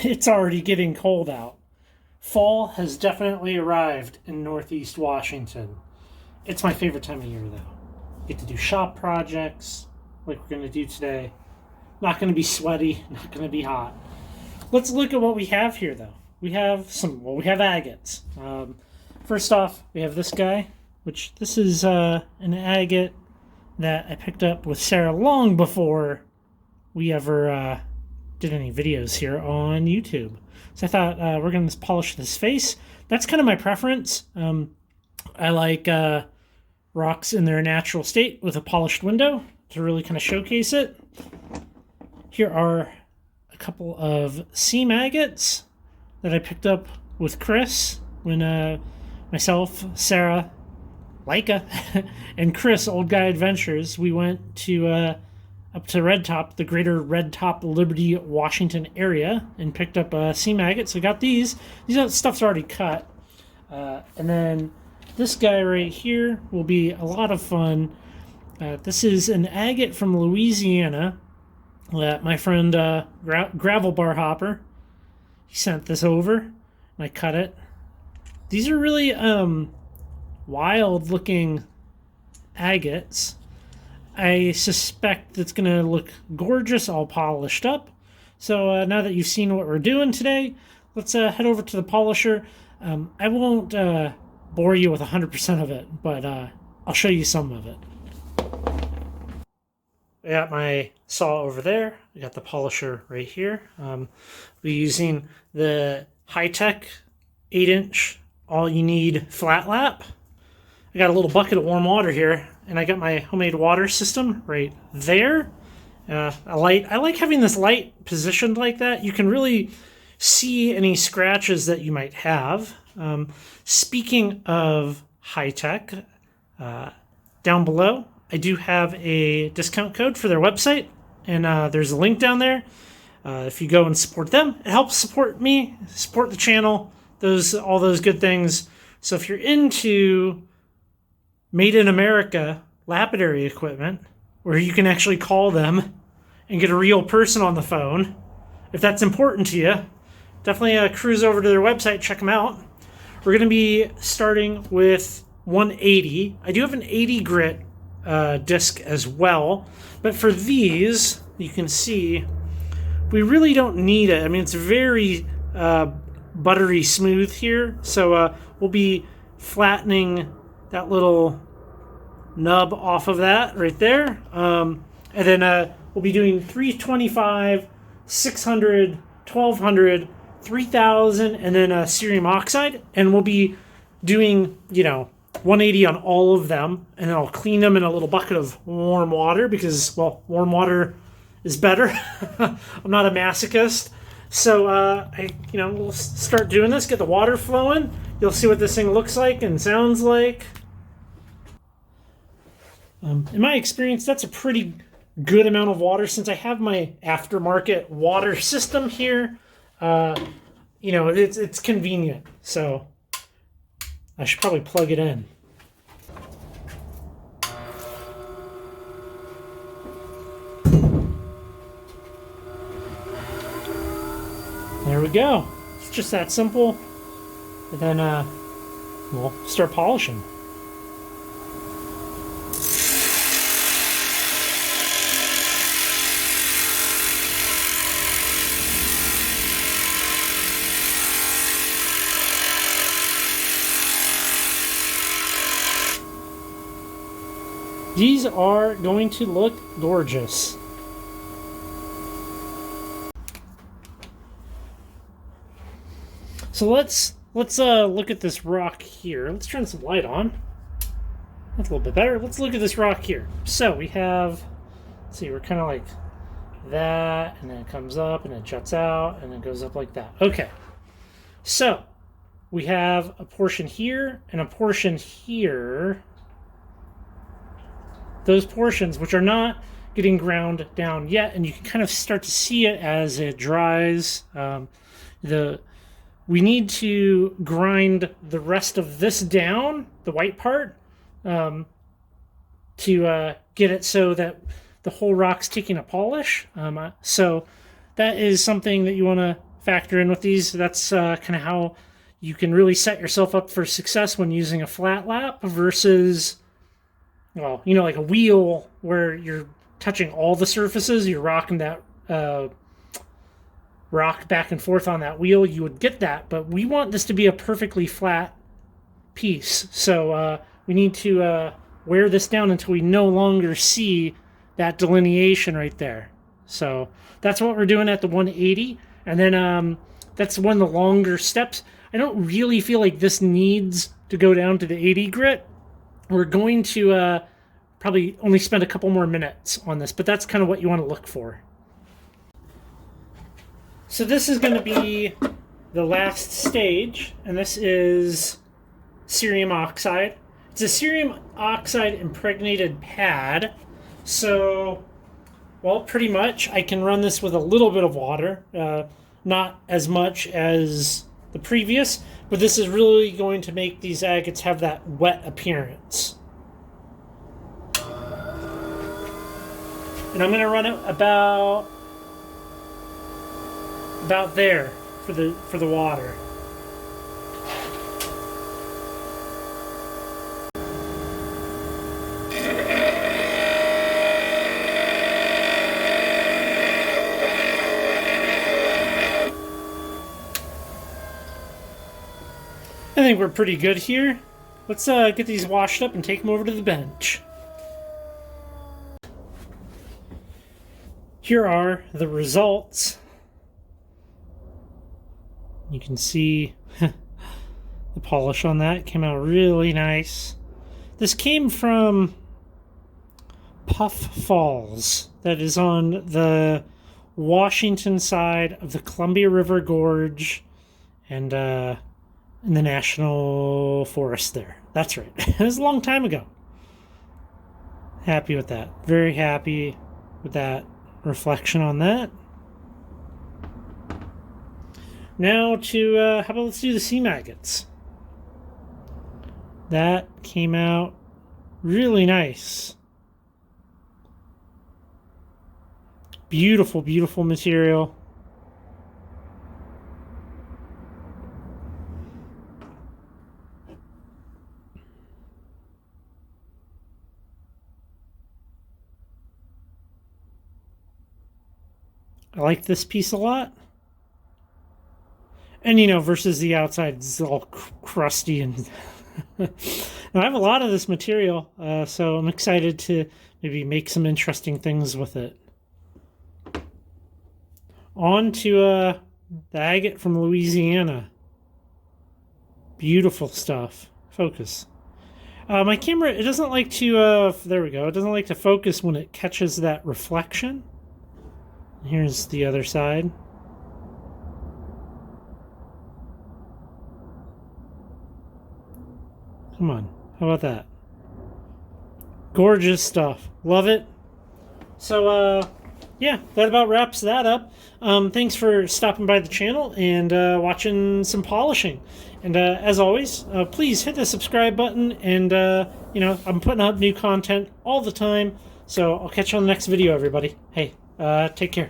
it's already getting cold out. Fall has definitely arrived in Northeast Washington. It's my favorite time of year, though. Get to do shop projects like we're going to do today. Not going to be sweaty, not going to be hot. Let's look at what we have here, though. We have agates. First off, we have this guy, which this is an agate that I picked up with Sarah long before we ever did any videos here on YouTube. So I thought we're going to polish this face. That's kind of my preference. I like rocks in their natural state with a polished window to really kind of showcase it. Here are a couple of seam agates that I picked up with Chris when myself, Sarah, Leica, and Chris, Old Guy Adventures, we went to up to Red Top, the greater Red Top, Liberty, Washington area, and picked up seam agates. So I got these. These stuff's already cut. And then this guy right here will be a lot of fun. This is an agate from Louisiana that my friend Gravel Bar Hopper, he sent this over, and I cut it. These are really wild looking agates. I suspect it's going to look gorgeous, all polished up. So now that you've seen what we're doing today, let's head over to the polisher. I won't bore you with 100% of it, but I'll show you some of it. I got my saw over there. I got the polisher right here. We're using the high-tech 8-inch all-you-need flat lap. I got a little bucket of warm water here, and I got my homemade water system right there. I like having this light positioned like that. You can really see any scratches that you might have. Speaking of high-tech, down below, I do have a discount code for their website, and there's a link down there. If you go and support them, it helps support me, support the channel, all those good things. So if you're into Made in America lapidary equipment, where you can actually call them and get a real person on the phone, if that's important to you, definitely cruise over to their website, check them out. We're going to be starting with 180. I do have an 80 grit disc as well, but for these, you can see we really don't need it. I mean, it's very buttery smooth here, so we'll be flattening that little nub off of that right there, and then we'll be doing 325, 600, 1200, 3000, and then cerium oxide, and we'll be doing 180 on all of them, and then I'll clean them in a little bucket of warm water because, well, warm water is better. I'm not a masochist, so we'll start doing this, get the water flowing. You'll see what this thing looks like and sounds like. In my experience, that's a pretty good amount of water. Since I have my aftermarket water system here, it's convenient. So I should probably plug it in. There we go. It's just that simple. And then we'll start polishing. These are going to look gorgeous. So let's look at this rock here. Let's turn some light on. That's a little bit better. Let's look at this rock here. So we have, let's see, we're kind of like that, and then it comes up, and it juts out, and it goes up like that. Okay. So we have a portion here and a portion here. Those portions, which are not getting ground down yet, and you can kind of start to see it as it dries. We need to grind the rest of this down, the white part, to get it so that the whole rock's taking a polish. So that is something that you want to factor in with these. That's kind of how you can really set yourself up for success when using a flat lap versus, well, you know, like a wheel where you're touching all the surfaces. You're rocking that rock back and forth on that wheel. You would get that, but we want this to be a perfectly flat piece. So we need to wear this down until we no longer see that delineation right there. So that's what we're doing at the 180. And then that's one of the longer steps. I don't really feel like this needs to go down to the 80 grit. We're going to probably only spend a couple more minutes on this, but that's kind of what you want to look for. So this is going to be the last stage, and this is cerium oxide. It's a cerium oxide impregnated pad. So, well, pretty much I can run this with a little bit of water, not as much as the previous, but this is really going to make these agates have that wet appearance. And I'm going to run it about there for the water. I think we're pretty good here. Let's get these washed up and take them over to the bench. Here are the results. You can see the polish on that came out really nice. This came from Puff Falls, that is on the Washington side of the Columbia River Gorge and in the National Forest there. That's right. It was a long time ago. Happy with that. Very happy with that reflection on that. Now to, how about let's do the seam agates. That came out really nice. Beautiful, beautiful material. I like this piece a lot. And, you know, versus the outside, it's all crusty. And now, I have a lot of this material, so I'm excited to maybe make some interesting things with it. On to the agate from Louisiana. Beautiful stuff. Focus. My camera, it doesn't like to, there we go. It doesn't like to focus when it catches that reflection. Here's the other side. Come on, how about that? Gorgeous stuff. Love it. So, yeah, that about wraps that up. Thanks for stopping by the channel and watching some polishing. And as always, please hit the subscribe button. And, you know, I'm putting up new content all the time. So I'll catch you on the next video, everybody. Hey, take care.